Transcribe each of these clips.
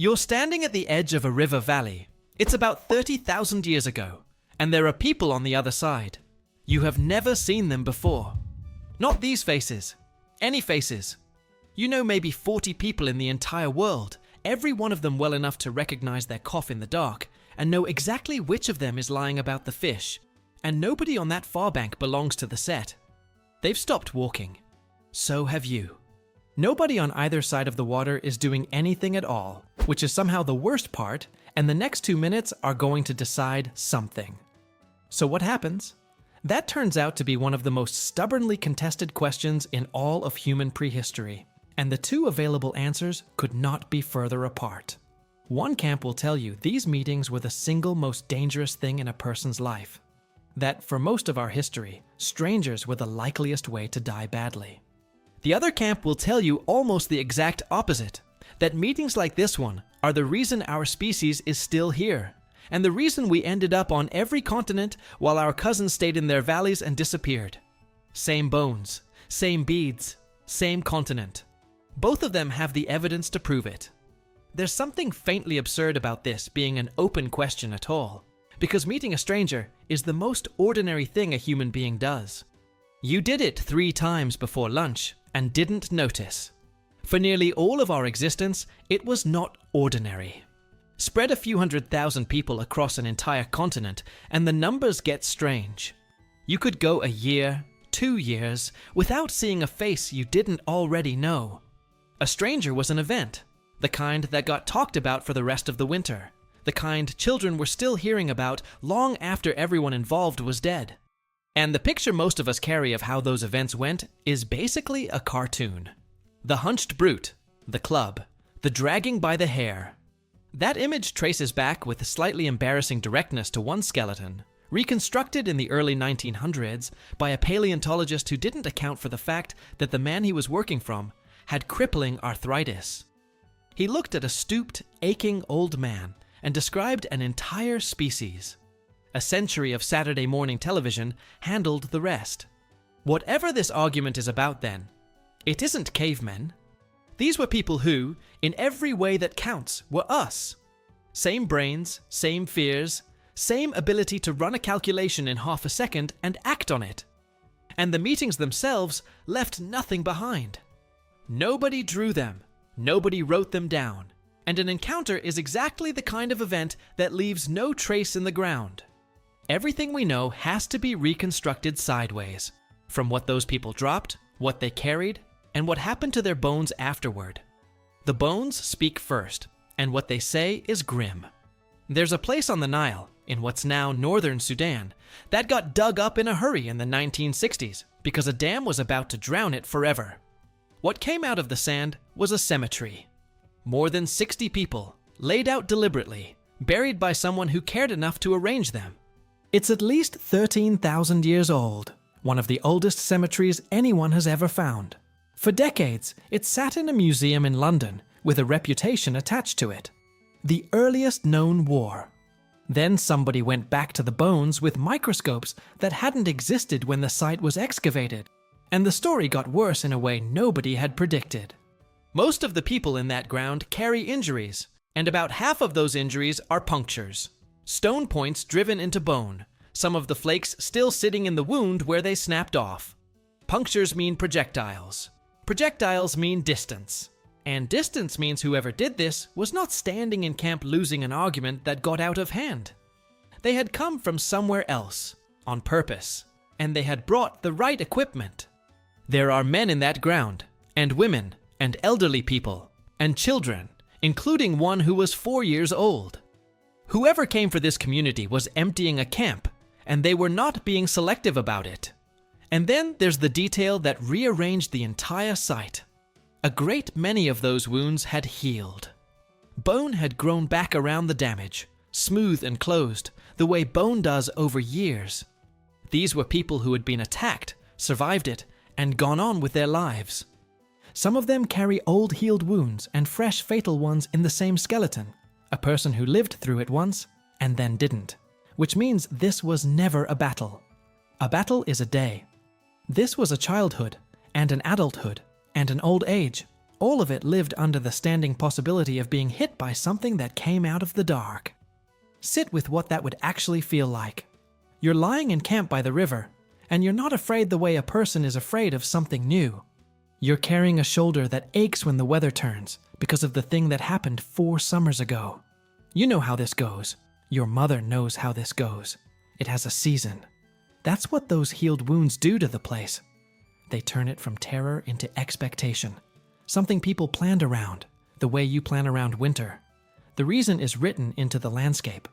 You're standing at the edge of a river valley. It's about 30,000 years ago, and there are people on the other side. You have never seen them before. Not these faces. Any faces. You know maybe 40 people in the entire world, every one of them well enough to recognize their cough in the dark, and know exactly which of them is lying about the fish. And nobody on that far bank belongs to the set. They've stopped walking. So have you. Nobody on either side of the water is doing anything at all, which is somehow the worst part, and the next 2 minutes are going to decide something. So what happens? That turns out to be one of the most stubbornly contested questions in all of human prehistory, and the two available answers could not be further apart. One camp will tell you these meetings were the single most dangerous thing in a person's life. That for most of our history, strangers were the likeliest way to die badly. The other camp will tell you almost the exact opposite, that meetings like this one are the reason our species is still here, and the reason we ended up on every continent while our cousins stayed in their valleys and disappeared. Same bones, same beads, same continent. Both of them have the evidence to prove it. There's something faintly absurd about this being an open question at all, because meeting a stranger is the most ordinary thing a human being does. You did it 3 times before lunch and didn't notice. For nearly all of our existence, it was not ordinary. Spread a few 100,000 people across an entire continent, and the numbers get strange. You could go a year, 2 years, without seeing a face you didn't already know. A stranger was an event, the kind that got talked about for the rest of the winter, the kind children were still hearing about long after everyone involved was dead. And the picture most of us carry of how those events went is basically a cartoon. The hunched brute, the club, the dragging by the hair. That image traces back with slightly embarrassing directness to one skeleton, reconstructed in the early 1900s by a paleontologist who didn't account for the fact that the man he was working from had crippling arthritis. He looked at a stooped, aching old man and described an entire species. A century of Saturday morning television handled the rest. Whatever this argument is about then, it isn't cavemen. These were people who, in every way that counts, were us. Same brains, same fears, same ability to run a calculation in half a second and act on it. And the meetings themselves left nothing behind. Nobody drew them, nobody wrote them down, and an encounter is exactly the kind of event that leaves no trace in the ground. Everything we know has to be reconstructed sideways, from what those people dropped, what they carried, and what happened to their bones afterward. The bones speak first, and what they say is grim. There's a place on the Nile, in what's now northern Sudan, that got dug up in a hurry in the 1960s because a dam was about to drown it forever. What came out of the sand was a cemetery. More than 60 people, laid out deliberately, buried by someone who cared enough to arrange them. It's at least 13,000 years old, one of the oldest cemeteries anyone has ever found. For decades, it sat in a museum in London with a reputation attached to it. The earliest known war. Then somebody went back to the bones with microscopes that hadn't existed when the site was excavated, and the story got worse in a way nobody had predicted. Most of the people in that ground carry injuries, and about half of those injuries are punctures. Stone points driven into bone, some of the flakes still sitting in the wound where they snapped off. Punctures mean projectiles. Projectiles mean distance. And distance means whoever did this was not standing in camp losing an argument that got out of hand. They had come from somewhere else, on purpose, and they had brought the right equipment. There are men in that ground, and women, and elderly people, and children, including one who was 4 years old. Whoever came for this community was emptying a camp, and they were not being selective about it. And then there's the detail that rearranged the entire site. A great many of those wounds had healed. Bone had grown back around the damage, smooth and closed, the way bone does over years. These were people who had been attacked, survived it, and gone on with their lives. Some of them carry old healed wounds and fresh fatal ones in the same skeleton, a person who lived through it once and then didn't, which means this was never a battle. A battle is a day. This was a childhood, and an adulthood, and an old age, all of it lived under the standing possibility of being hit by something that came out of the dark. Sit with what that would actually feel like. You're lying in camp by the river, and you're not afraid the way a person is afraid of something new. You're carrying a shoulder that aches when the weather turns because of the thing that happened 4 summers ago. You know how this goes. Your mother knows how this goes. It has a season. That's what those healed wounds do to the place. They turn it from terror into expectation. Something people planned around, the way you plan around winter. The reason is written into the landscape.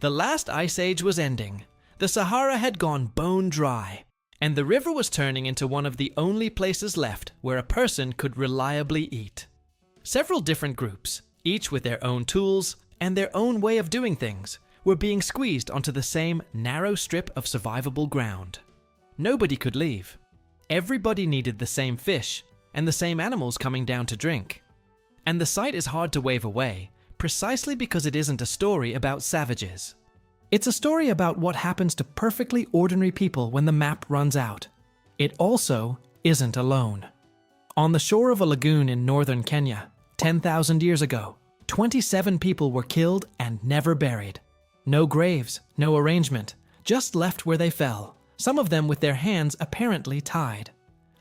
The last ice age was ending. The Sahara had gone bone dry, and the river was turning into one of the only places left where a person could reliably eat. Several different groups, each with their own tools and their own way of doing things, were being squeezed onto the same narrow strip of survivable ground. Nobody could leave. Everybody needed the same fish and the same animals coming down to drink. And the sight is hard to wave away, precisely because it isn't a story about savages. It's a story about what happens to perfectly ordinary people when the map runs out. It also isn't alone. On the shore of a lagoon in northern Kenya, 10,000 years ago, 27 people were killed and never buried. No graves, no arrangement, just left where they fell, some of them with their hands apparently tied.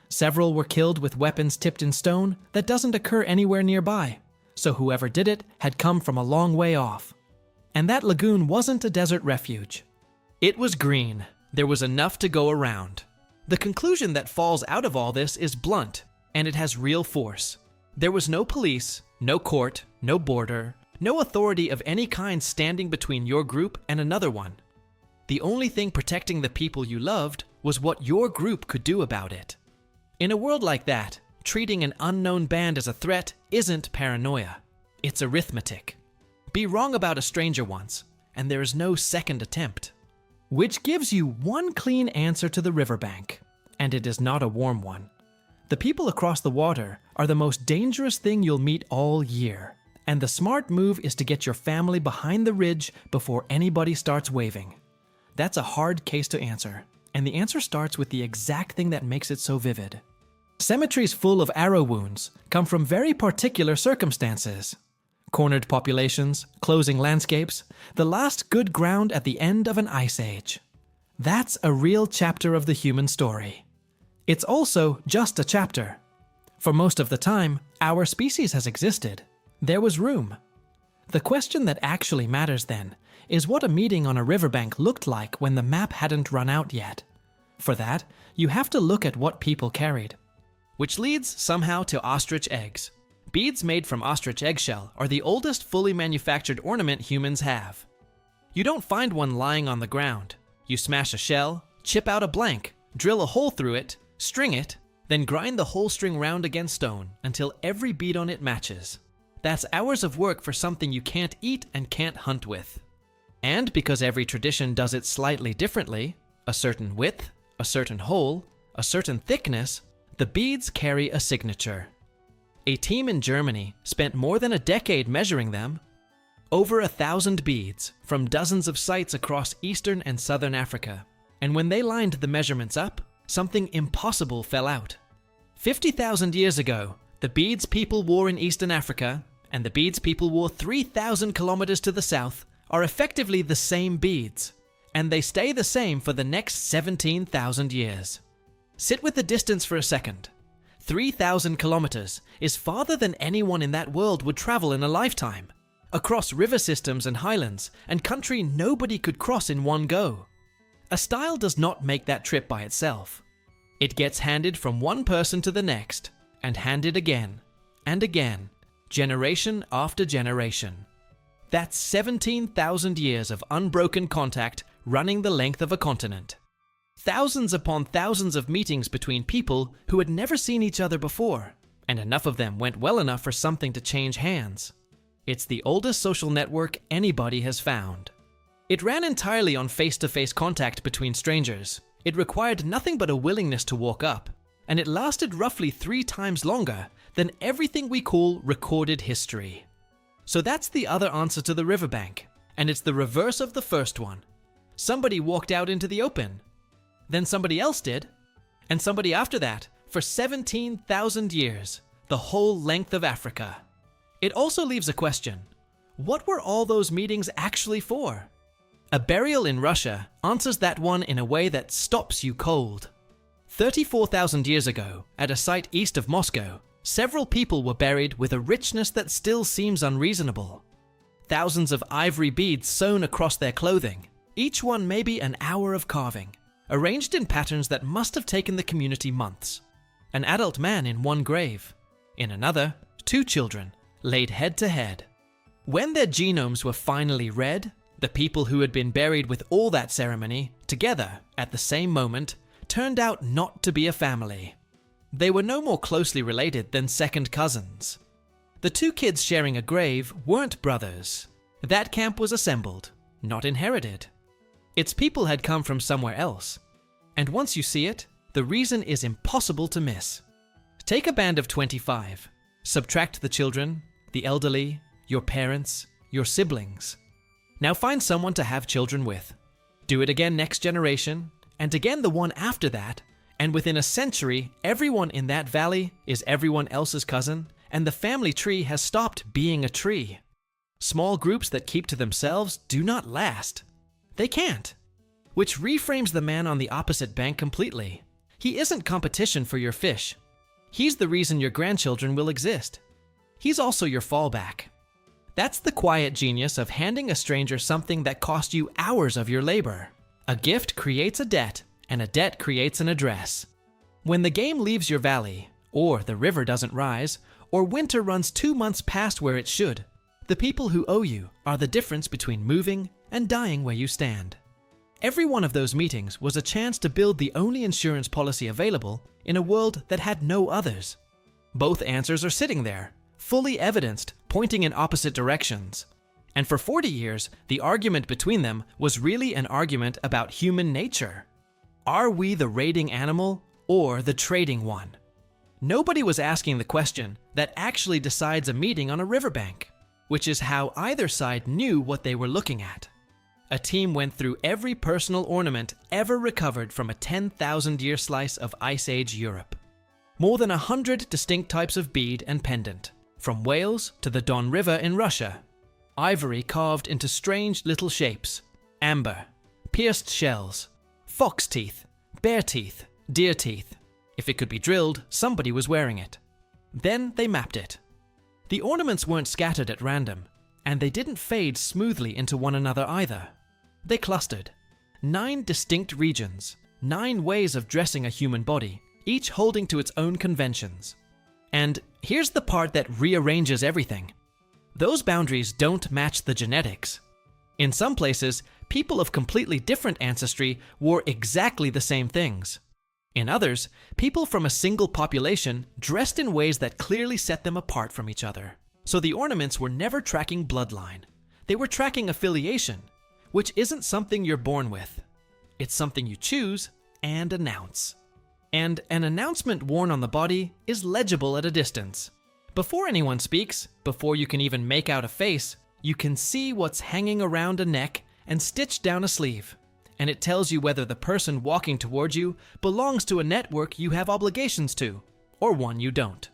Several were killed with weapons tipped in stone that doesn't occur anywhere nearby, so whoever did it had come from a long way off. And that lagoon wasn't a desert refuge. It was green. There was enough to go around. The conclusion that falls out of all this is blunt, and it has real force. There was no police, no court, no border, no authority of any kind standing between your group and another one. The only thing protecting the people you loved was what your group could do about it. In a world like that, treating an unknown band as a threat isn't paranoia. It's arithmetic. Be wrong about a stranger once, and there is no second attempt. Which gives you one clean answer to the riverbank, and it is not a warm one. The people across the water are the most dangerous thing you'll meet all year, and the smart move is to get your family behind the ridge before anybody starts waving. That's a hard case to answer, and the answer starts with the exact thing that makes it so vivid. Cemeteries full of arrow wounds come from very particular circumstances. Cornered populations, closing landscapes, the last good ground at the end of an ice age. That's a real chapter of the human story. It's also just a chapter. For most of the time, our species has existed. There was room. The question that actually matters then is what a meeting on a riverbank looked like when the map hadn't run out yet. For that, you have to look at what people carried. Which leads somehow to ostrich eggs. Beads made from ostrich eggshell are the oldest fully manufactured ornament humans have. You don't find one lying on the ground. You smash a shell, chip out a blank, drill a hole through it, string it, then grind the whole string round against stone until every bead on it matches. That's hours of work for something you can't eat and can't hunt with. And because every tradition does it slightly differently, a certain width, a certain hole, a certain thickness, the beads carry a signature. A team in Germany spent more than a decade measuring them. Over 1,000 beads from dozens of sites across Eastern and Southern Africa. And when they lined the measurements up, something impossible fell out. 50,000 years ago, the beads people wore in Eastern Africa and the beads people wore 3,000 kilometers to the south are effectively the same beads, and they stay the same for the next 17,000 years. Sit with the distance for a second. 3,000 kilometers is farther than anyone in that world would travel in a lifetime, across river systems and highlands and country nobody could cross in one go. A style does not make that trip by itself. It gets handed from one person to the next, and handed again, and again, generation after generation. That's 17,000 years of unbroken contact running the length of a continent. Thousands upon thousands of meetings between people who had never seen each other before, and enough of them went well enough for something to change hands. It's the oldest social network anybody has found. It ran entirely on face-to-face contact between strangers. It required nothing but a willingness to walk up, and it lasted roughly 3 times longer than everything we call recorded history. So that's the other answer to the riverbank, and it's the reverse of the first one. Somebody walked out into the open. Then somebody else did, and somebody after that, for 17,000 years. the whole length of Africa. It also leaves a question. What were all those meetings actually for? A burial in Russia answers that one in a way that stops you cold. 34,000 years ago, at a site east of Moscow, several people were buried with a richness that still seems unreasonable. Thousands of ivory beads sewn across their clothing, each one maybe an hour of carving, arranged in patterns that must have taken the community months. An adult man in one grave. In another, 2 children, laid head to head. When their genomes were finally read, the people who had been buried with all that ceremony, together at the same moment, turned out not to be a family. They were no more closely related than second cousins. The 2 kids sharing a grave weren't brothers. That camp was assembled, not inherited. Its people had come from somewhere else. And once you see it, the reason is impossible to miss. Take a band of 25. Subtract the children, the elderly, your parents, your siblings. Now find someone to have children with. Do it again next generation, and again the one after that, and within a century, everyone in that valley is everyone else's cousin, and the family tree has stopped being a tree. Small groups that keep to themselves do not last. They can't. Which reframes the man on the opposite bank completely. He isn't competition for your fish. He's the reason your grandchildren will exist. He's also your fallback. That's the quiet genius of handing a stranger something that cost you hours of your labor. A gift creates a debt, and a debt creates an address. When the game leaves your valley, or the river doesn't rise, or winter runs 2 months past where it should, the people who owe you are the difference between moving and dying where you stand. Every one of those meetings was a chance to build the only insurance policy available in a world that had no others. Both answers are sitting there, fully evidenced, pointing in opposite directions. And for 40 years, the argument between them was really an argument about human nature. Are we the raiding animal or the trading one? Nobody was asking the question that actually decides a meeting on a riverbank, which is how either side knew what they were looking at. A team went through every personal ornament ever recovered from a 10,000-year slice of Ice Age Europe. More than 100 distinct types of bead and pendant, from Wales to the Don River in Russia. Ivory carved into strange little shapes, amber, pierced shells, fox teeth, bear teeth, deer teeth. If it could be drilled, somebody was wearing it. Then they mapped it. The ornaments weren't scattered at random, and they didn't fade smoothly into one another either. They clustered. 9 distinct regions, 9 ways of dressing a human body, each holding to its own conventions. And here's the part that rearranges everything. Those boundaries don't match the genetics. In some places, people of completely different ancestry wore exactly the same things. In others, people from a single population dressed in ways that clearly set them apart from each other. So the ornaments were never tracking bloodline. They were tracking affiliation, which isn't something you're born with. It's something you choose and announce. And an announcement worn on the body is legible at a distance. Before anyone speaks, before you can even make out a face, you can see what's hanging around a neck and stitched down a sleeve. And it tells you whether the person walking towards you belongs to a network you have obligations to, or one you don't.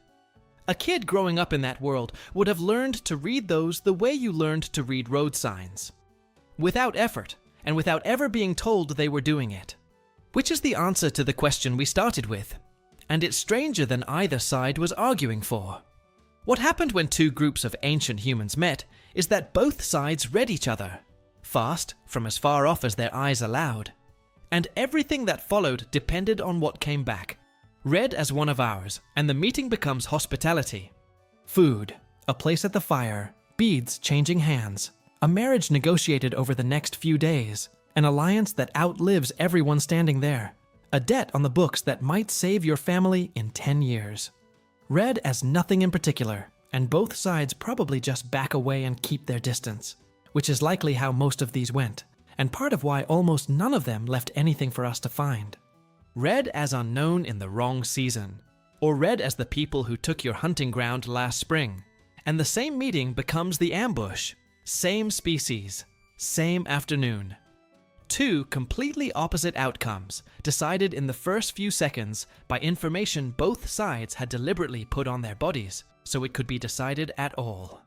A kid growing up in that world would have learned to read those the way you learned to read road signs. Without effort, and without ever being told they were doing it. Which is the answer to the question we started with, and it's stranger than either side was arguing for. What happened when 2 groups of ancient humans met is that both sides read each other, fast, from as far off as their eyes allowed. And everything that followed depended on what came back. Read as one of ours, and the meeting becomes hospitality. Food, a place at the fire, beads changing hands, a marriage negotiated over the next few days, an alliance that outlives everyone standing there, a debt on the books that might save your family in 10 years. Read as nothing in particular, and both sides probably just back away and keep their distance, which is likely how most of these went, and part of why almost none of them left anything for us to find. Read as unknown in the wrong season, or read as the people who took your hunting ground last spring, and the same meeting becomes the ambush, same species, same afternoon. two completely opposite outcomes, decided in the first few seconds by information both sides had deliberately put on their bodies, so it could be decided at all.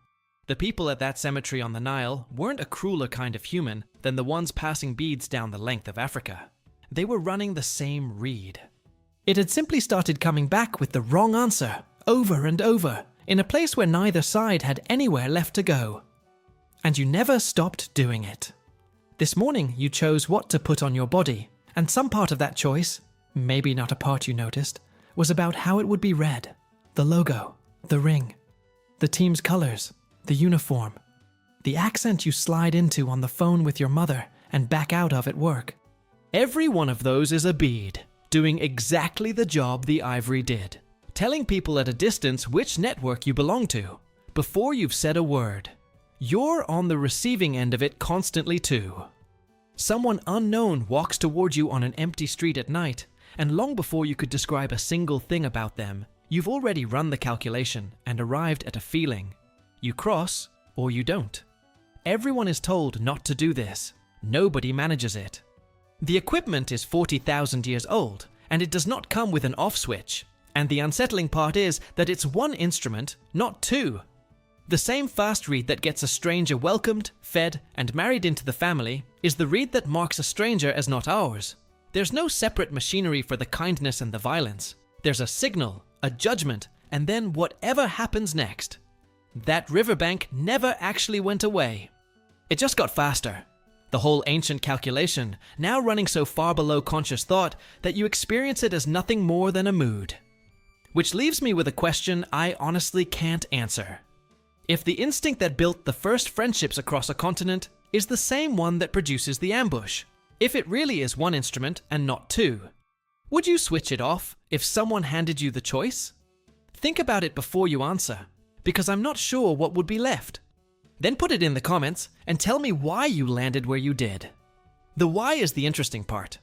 The people at that cemetery on the Nile weren't a crueler kind of human than the ones passing beads down the length of Africa. They were running the same read. It had simply started coming back with the wrong answer, over and over, in a place where neither side had anywhere left to go. And you never stopped doing it. This morning you chose what to put on your body, and some part of that choice, maybe not a part you noticed, was about how it would be read. The logo, the ring, the team's colors, the uniform, the accent you slide into on the phone with your mother and back out of at work. Every one of those is a bead, doing exactly the job the ivory did, telling people at a distance which network you belong to, before you've said a word. You're on the receiving end of it constantly too. Someone unknown walks toward you on an empty street at night, and long before you could describe a single thing about them, you've already run the calculation and arrived at a feeling. You cross, or you don't. Everyone is told not to do this. Nobody manages it. The equipment is 40,000 years old, and it does not come with an off switch. And the unsettling part is that it's one instrument, not two. The same fast reed that gets a stranger welcomed, fed, and married into the family is the reed that marks a stranger as not ours. There's no separate machinery for the kindness and the violence. There's a signal, a judgment, and then whatever happens next. That riverbank never actually went away. It just got faster. The whole ancient calculation now running so far below conscious thought that you experience it as nothing more than a mood. Which leaves me with a question I honestly can't answer. If the instinct that built the first friendships across a continent is the same one that produces the ambush, if it really is one instrument and not two, would you switch it off if someone handed you the choice? Think about it before you answer, because I'm not sure what would be left. Then put it in the comments and tell me why you landed where you did. The why is the interesting part.